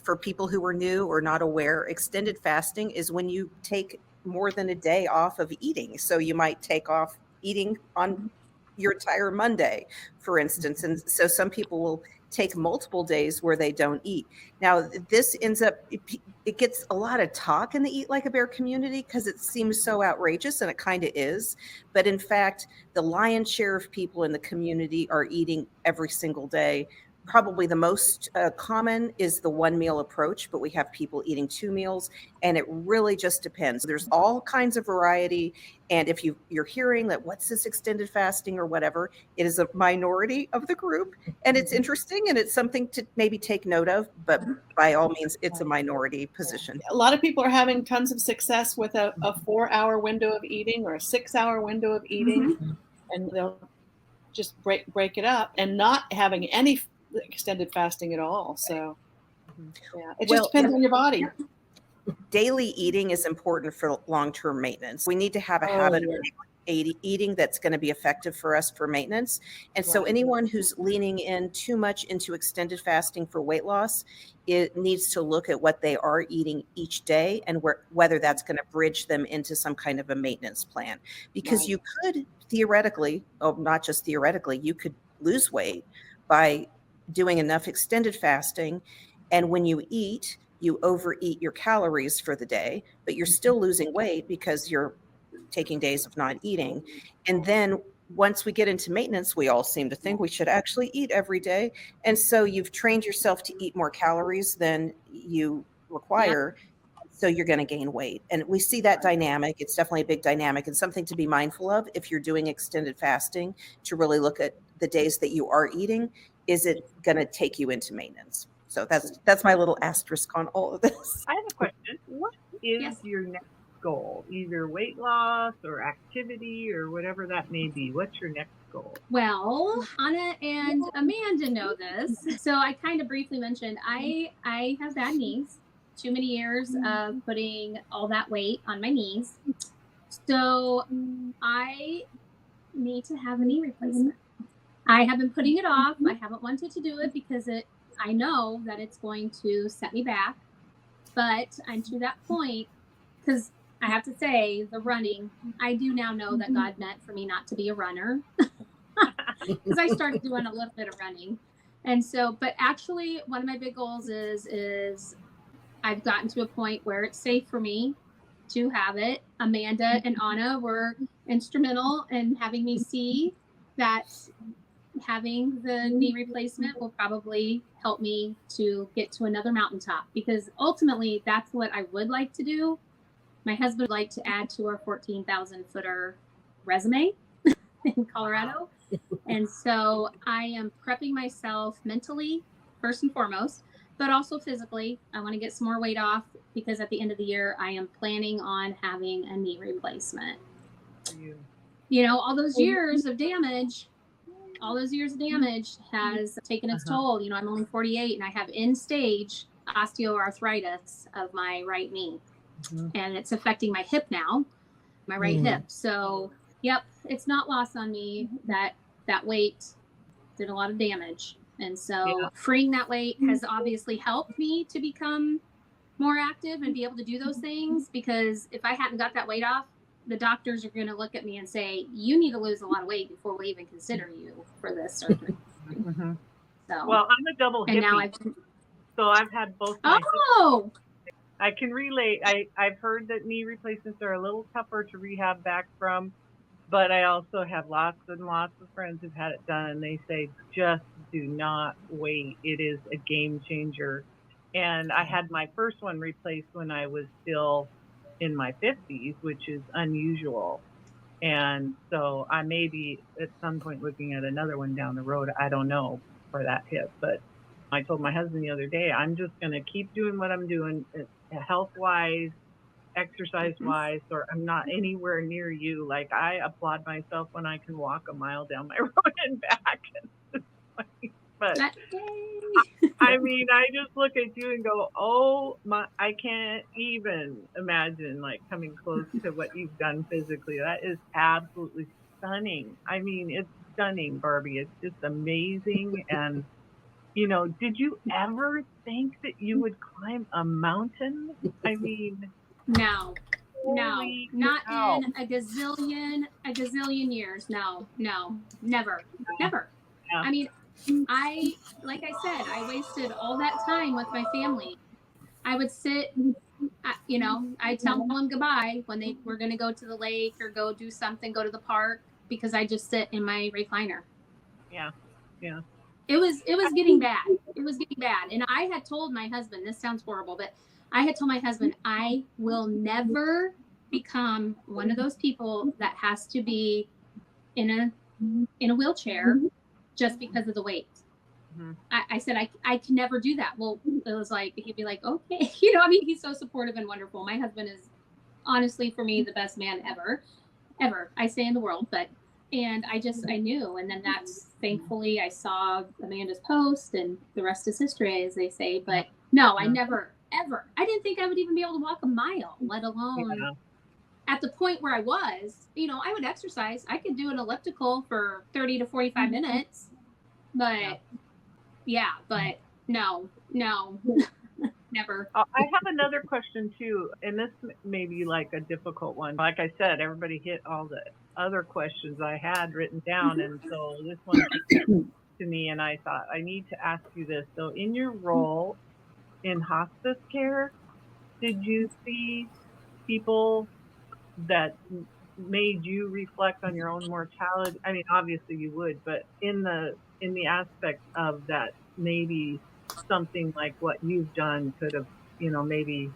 for people who are new or not aware, extended fasting is when you take more than a day off of eating. So you might take off eating on your entire Monday, for instance. And so some people will take multiple days where they don't eat. Now, this ends up, it gets a lot of talk in the Eat Like a Bear community because it seems so outrageous, and it kind of is. But in fact, the lion's share of people in the community are eating every single day. Probably the most common is the one meal approach, but we have people eating 2 meals, and it really just depends. There's all kinds of variety. And if you're hearing that, what's this extended fasting or whatever, it is a minority of the group, and it's interesting, and it's something to maybe take note of, but by all means, it's a minority position. A lot of people are having tons of success with a 4-hour window of eating or a 6-hour window of eating, and they'll just break it up and not having any extended fasting at all. So it just depends on your body. Daily eating is important for long-term maintenance. We need to have a habit of eating that's going to be effective for us for maintenance. And so Right. anyone who's leaning in too much into extended fasting for weight loss, it needs to look at what they are eating each day and whether that's going to bridge them into some kind of a maintenance plan. Because Right. you could theoretically, oh, not just theoretically, you could lose weight by doing enough extended fasting. And when you eat, you overeat your calories for the day, but you're still losing weight because you're taking days of not eating. And then once we get into maintenance, we all seem to think we should actually eat every day. And so you've trained yourself to eat more calories than you require. So you're going to gain weight. And we see that dynamic. It's definitely a big dynamic and something to be mindful of if you're doing extended fasting, to really look at the days that you are eating. Is it going to take you into maintenance? So that's my little asterisk on all of this. I have a question. What is Yes. your next goal? Either weight loss or activity or whatever that may be. What's your next goal? Well, Anna and Amanda know this. So I kind of briefly mentioned I have bad knees. Too many years of putting all that weight on my knees. So I need to have a knee replacement. I have been putting it off. I haven't wanted to do it because I know that it's going to set me back. But I'm to that point because I have to say the running, I do now know that God meant for me not to be a runner. Because I started doing a little bit of running. And so, but actually one of my big goals is I've gotten to a point where it's safe for me to have it. Amanda and Anna were instrumental in having me see that having the knee replacement will probably help me to get to another mountaintop, because ultimately that's what I would like to do. My husband would like to add to our 14,000 footer resume in Colorado. And so I am prepping myself mentally, first and foremost, but also physically. I want to get some more weight off because at the end of the year, I am planning on having a knee replacement. You know, all those years of damage has taken its toll. You know, I'm only 48 and I have end stage osteoarthritis of my right knee. And it's affecting my hip now, my right hip. So, yep, it's not lost on me that weight did a lot of damage. And so freeing that weight has obviously helped me to become more active and be able to do those things, because if I hadn't got that weight off, the doctors are going to look at me and say, you need to lose a lot of weight before we even consider you for this surgery. So, well, I'm a double hippie, and now so I've had both my oh, I can relate. I've heard that knee replacements are a little tougher to rehab back from, but I also have lots and lots of friends who've had it done, and they say, just do not wait. It is a game changer. And I had my first one replaced when I was still in my 50s, which is unusual. And so I may be at some point looking at another one down the road. I don't know, for that hip. But I told my husband the other day, I'm just going to keep doing what I'm doing health-wise, exercise-wise, or I'm not anywhere near you. Like, I applaud myself when I can walk a mile down my road and back. But I mean, I just look at you and go, oh my, I can't even imagine like coming close to what you've done physically. That is absolutely stunning. I mean, it's stunning, Barbie. It's just amazing. And, you know, did you ever think that you would climb a mountain? I mean, no, not cow. in a gazillion years. No, never. Yeah. I mean, like I said, I wasted all that time with my family. I would sit, you know, I'd tell them goodbye when they were going to go to the lake or go do something, go to the park, because I just sit in my recliner. Yeah. It was getting bad. It was getting bad. And I had told my husband, this sounds horrible, but I had told my husband, I will never become one of those people that has to be in a wheelchair just because of the weight. I said, I can never do that. Well, it was like, he'd be like, okay. You know, I mean, he's so supportive and wonderful. My husband is honestly, for me, the best man ever, I say, in the world. And I knew. And then that's, thankfully, I saw Amanda's post and the rest is history, as they say. But no, I never, ever. I didn't think I would even be able to walk a mile, let alone at the point where I was, I would exercise. I could do an elliptical for 30 to 45 minutes, but but no, never. I have another question too, and this may be like a difficult one. Like I said, everybody hit all the other questions I had written down, and so this one came to me, and I thought I need to ask you this. So, in your role in hospice care, did you see people that made you reflect on your own mortality? I mean, obviously you would, but in the aspect of that, maybe something like what you've done could have, maybe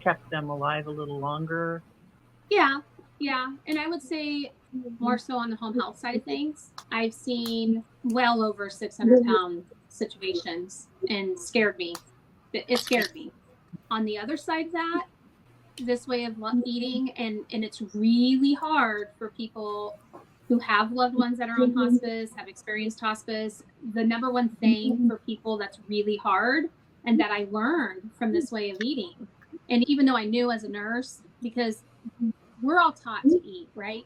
kept them alive a little longer. Yeah. And I would say more so on the home health side of things. I've seen well over 600-pound situations and scared me. It scared me. On the other side of that, this way of eating, and it's really hard for people who have loved ones that are on hospice, have experienced hospice. The number one thing for people that's really hard and that I learned from this way of eating, and even though I knew as a nurse, because we're all taught to eat, right?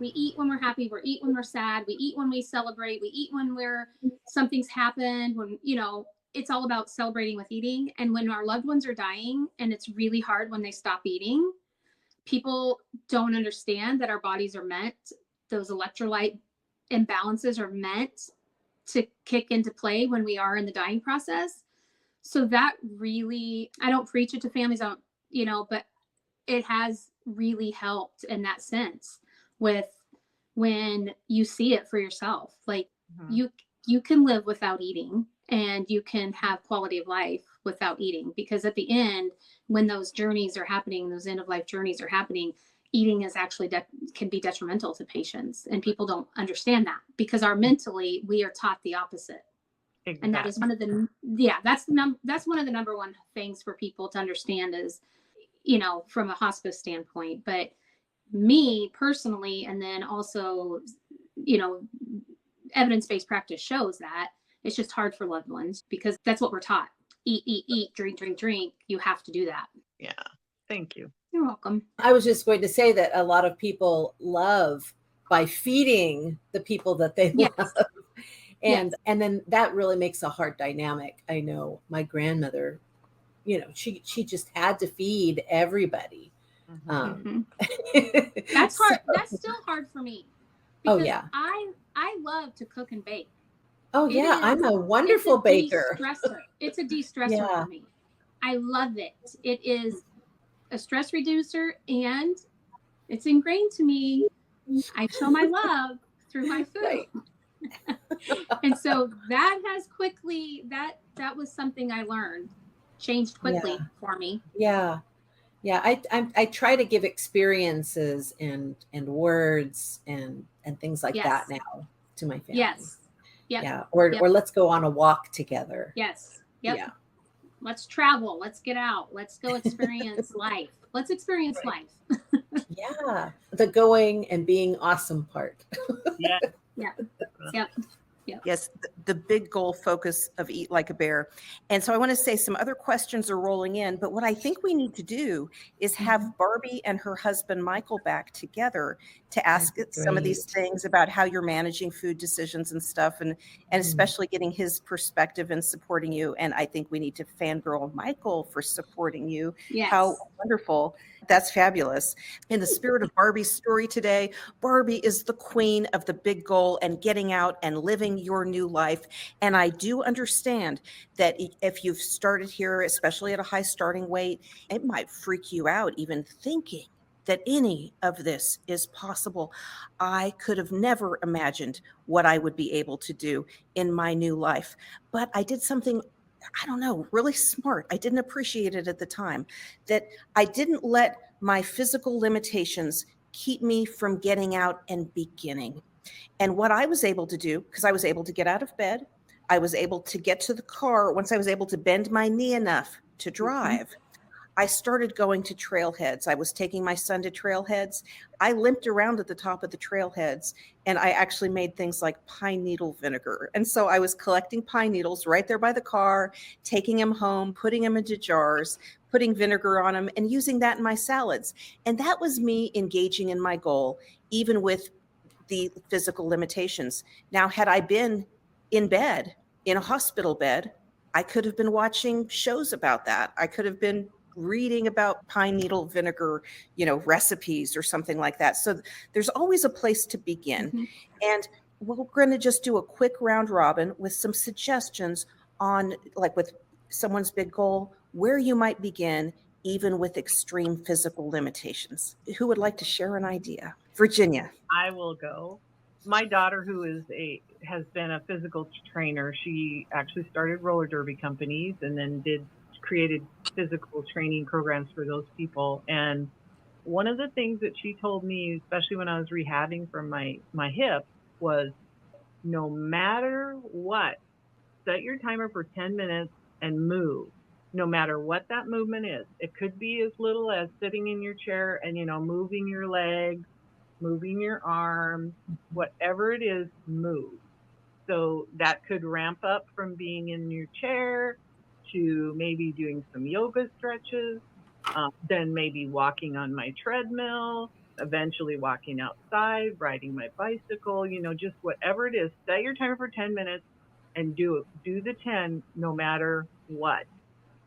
We eat when we're happy, we eat when we're sad, we eat when we celebrate, we eat when something's happened, when, it's all about celebrating with eating. And when our loved ones are dying and it's really hard when they stop eating, people don't understand that our bodies are meant, those electrolyte imbalances are meant to kick into play when we are in the dying process. So that really, I don't preach it to families, but it has really helped in that sense with when you see it for yourself. Like you can live without eating, and you can have quality of life without eating, because at the end, when those journeys are happening, those end of life journeys are happening, eating is actually can be detrimental to patients, and people don't understand that because mentally we are taught the opposite. Exactly. And that is one of that's one of the number one things for people to understand is, from a hospice standpoint. But me personally, and then also, evidence-based practice shows that it's just hard for loved ones because that's what we're taught. Eat, drink. You have to do that. Yeah. Thank you. You're welcome. I was just going to say that a lot of people love by feeding the people that they love. And then that really makes a hard dynamic. I know my grandmother, she just had to feed everybody. That's hard. That's still hard for me. Because I love to cook and bake. I'm a wonderful baker. It's a de-stressor for me. I love it. It is a stress reducer, and it's ingrained to me. I show my love through my food. Right. And so that has quickly, that was something I learned, changed quickly for me. Yeah. I try to give experiences and words and things like that now to my family. Yes. Yep. Yeah. Or let's go on a walk together. Yes. Yep. Yeah. Let's travel. Let's get out. Let's go experience life. Let's experience life. Yeah. The going and being awesome part. Yeah. Yep. Yes, the big goal focus of Eat Like a Bear. And so I want to say some other questions are rolling in, but what I think we need to do is have Barbie and her husband Michael back together to ask some of these things about how you're managing food decisions and stuff, and especially getting his perspective and supporting you. And I think we need to fangirl Michael for supporting you. Yes. How wonderful. That's fabulous. In the spirit of Barbie's story today, Barbie is the queen of the big goal and getting out and living your new life. And I do understand that if you've started here, especially at a high starting weight, it might freak you out even thinking that any of this is possible. I could have never imagined what I would be able to do in my new life. But I did something, I don't know, really smart. I didn't appreciate it at the time, that I didn't let my physical limitations keep me from getting out and beginning. And what I was able to do, because I was able to get out of bed, I was able to get to the car once I was able to bend my knee enough to drive. I started going to trailheads. I was taking my son to trailheads. I limped around at the top of the trailheads, and I actually made things like pine needle vinegar. And so I was collecting pine needles right there by the car, taking them home, putting them into jars, putting vinegar on them and using that in my salads. And that was me engaging in my goal, even with the physical limitations. Now, had I been in bed, in a hospital bed, I could have been watching shows about that. I could have been reading about pine needle vinegar, recipes or something like that. So there's always a place to begin. Mhm. And we're going to just do a quick round robin with some suggestions on, like with someone's big goal, where you might begin, even with extreme physical limitations. Who would like to share an idea? Virginia. I will go. My daughter, who has been a physical trainer, she actually started roller derby companies and then created physical training programs for those people. And one of the things that she told me, especially when I was rehabbing from my hip, was no matter what, set your timer for 10 minutes and move. No matter what that movement is. It could be as little as sitting in your chair and, moving your legs, moving your arms, whatever it is, move. So that could ramp up from being in your chair to maybe doing some yoga stretches, then maybe walking on my treadmill, eventually walking outside, riding my bicycle, just whatever it is. Set your timer for 10 minutes and do the 10 no matter what.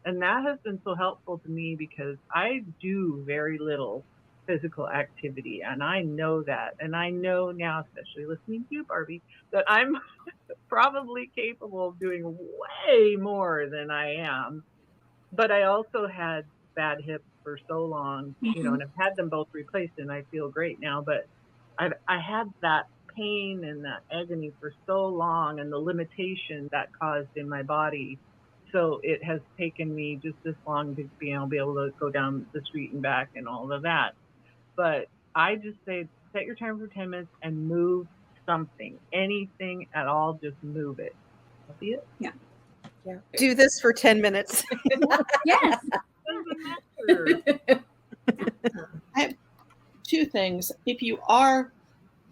And that has been so helpful to me because I do very little physical activity. And I know that. And I know now, especially listening to you, Barbie, that I'm probably capable of doing way more than I am. But I also had bad hips for so long, and I've had them both replaced and I feel great now. But I had that pain and that agony for so long and the limitation that caused in my body. So it has taken me just this long to be able to go down the street and back and all of that. But I just say set your timer for 10 minutes and move something, anything at all, just move it. That'll be it. Yeah. Do this for 10 minutes. Yes. Doesn't matter. I have two things. If you are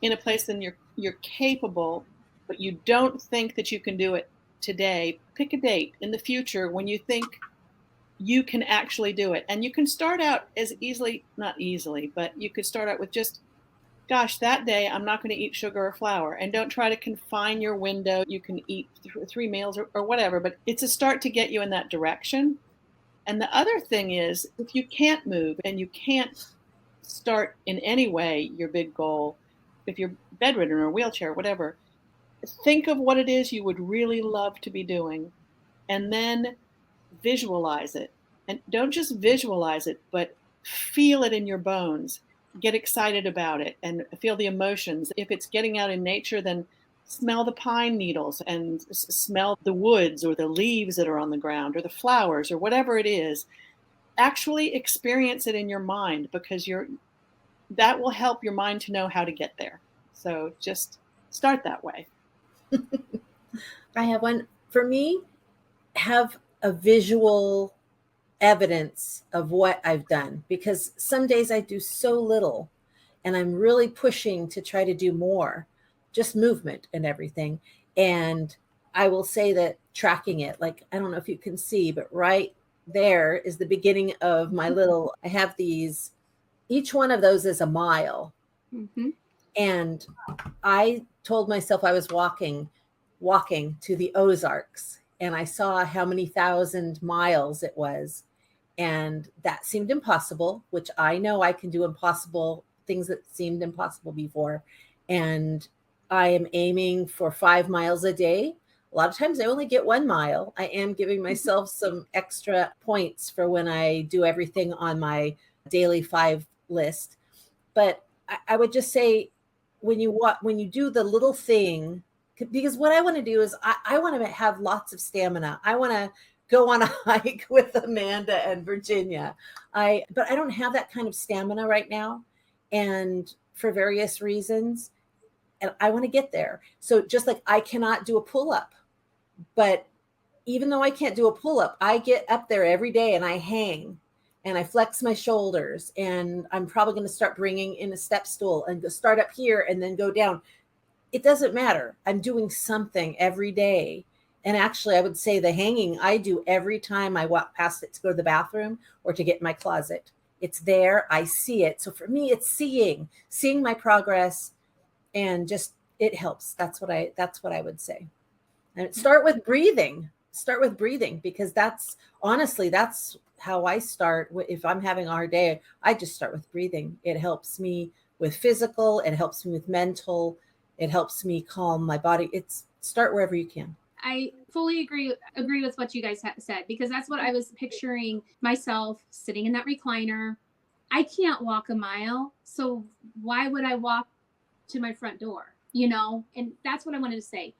in a place and you're capable, but you don't think that you can do it today, pick a date in the future when you think you can actually do it. And you can start out as easily, not easily, but you could start out with just, gosh, that day I'm not going to eat sugar or flour. And don't try to confine your window. You can eat 3 meals or whatever, but it's a start to get you in that direction. And the other thing is, if you can't move and you can't start in any way your big goal, if you're bedridden or wheelchair, whatever, think of what it is you would really love to be doing and then visualize it. And don't just visualize it, but feel it in your bones. Get excited about it and feel the emotions. If it's getting out in nature, then smell the pine needles and smell the woods or the leaves that are on the ground or the flowers or whatever it is. Actually experience it in your mind because that will help your mind to know how to get there. So just start that way. I have one. For me, have a visual evidence of what I've done, because some days I do so little and I'm really pushing to try to do more, just movement and everything. And I will say that tracking it, like, I don't know if you can see, but right there is the beginning of my little, I have these, each one of those is a mile. Mm-hmm. And I told myself I was walking to the Ozarks, and I saw how many thousand miles it was. And that seemed impossible, which I know I can do impossible things that seemed impossible before. And I am aiming for 5 miles a day. A lot of times I only get 1 mile. I am giving myself some extra points for when I do everything on my daily 5 list. But I would just say, when you do the little thing, because what I want to do is I want to have lots of stamina. I want to go on a hike with Amanda and Virginia. But I don't have that kind of stamina right now, and for various reasons, and I want to get there. So just like I cannot do a pull-up, but even though I can't do a pull-up, I get up there every day and I hang and I flex my shoulders, and I'm probably going to start bringing in a step stool and start up here and then go down. It doesn't matter. I'm doing something every day. And actually, I would say the hanging I do every time I walk past it to go to the bathroom or to get in my closet. It's there. I see it. So for me, it's seeing my progress, and just it helps. That's what I would say. And start with breathing. Start with breathing, because that's honestly, that's how I start. If I'm having a hard day, I just start with breathing. It helps me with physical, it helps me with mental, it helps me calm my body. It's start wherever you can. I fully agree with what you guys said, because that's what I was picturing myself sitting in that recliner. I can't walk a mile, so why would I walk to my front door? And that's what I wanted to say.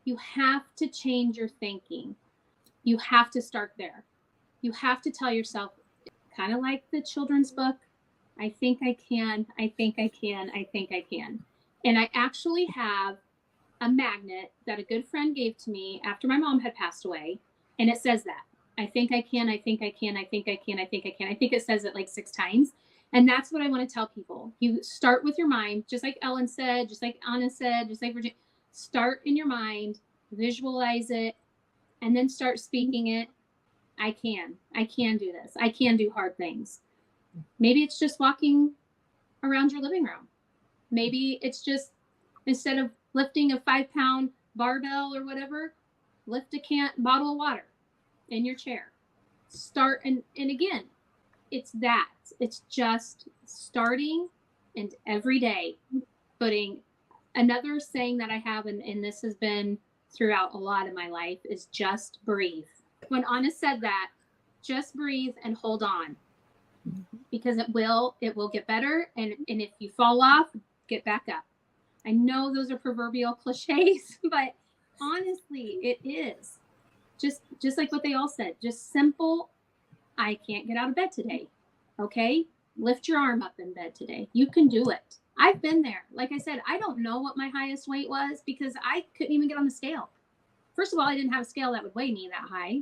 You have to change your thinking. You have to start there. You have to tell yourself, kind of like the children's book, I think I can, I think I can, I think I can. And I actually have a magnet that a good friend gave to me after my mom had passed away. And it says that. I think I can, I think I can, I think I can, I think I can. I think it says it like 6 times. And that's what I want to tell people. You start with your mind, just like Ellen said, just like Anna said, just like Virginia. Start in your mind, visualize it, and then start speaking it. I can do this. I can do hard things. Maybe it's just walking around your living room. Maybe it's just, instead of lifting a 5-pound barbell or whatever, lift a bottle of water in your chair. Start, and again, it's just starting, and every day putting. Another saying that I have, and this has been throughout a lot of my life, is just breathe. When Anna said that, just breathe and hold on, because it will get better. And if you fall off, get back up. I know those are proverbial cliches, but honestly, it is just like what they all said, just simple. I can't get out of bed today. Okay. Lift your arm up in bed today. You can do it. I've been there. Like I said, I don't know what my highest weight was, because I couldn't even get on the scale. First of all, I didn't have a scale that would weigh me that high.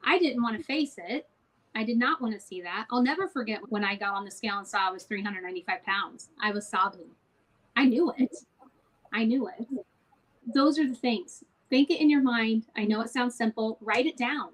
I didn't want to face it. I did not want to see that. I'll never forget when I got on the scale and saw I was 395 pounds. I was sobbing. I knew it. Those are the things. Think it in your mind. I know it sounds simple. Write it down.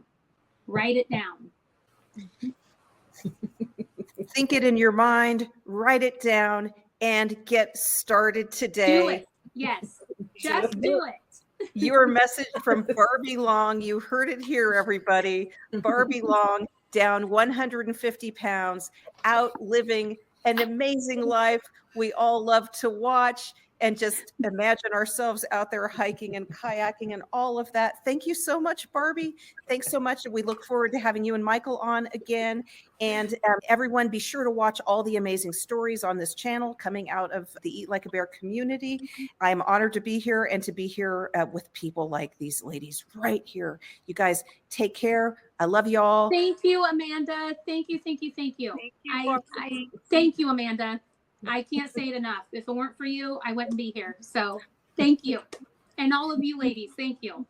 Think it in your mind, write it down, and get started today. Do it. Yes. Just do it. Your message from Barbie Long. You heard it here, everybody. Barbie Long, down 150 pounds, out living an amazing life we all love to watch, and just imagine ourselves out there hiking and kayaking and all of that. Thank you so much, Barbie. Thanks so much. We look forward to having you and Michael on again. And everyone, be sure to watch all the amazing stories on this channel coming out of the Eat Like a Bear community. I'm honored to be here, and to be here with people like these ladies right here. You guys take care. I love y'all. Thank you, Amanda. Thank you. Thank you, I thank you, Amanda. I can't say it enough. If it weren't for you, I wouldn't be here. So thank you. And all of you ladies, thank you.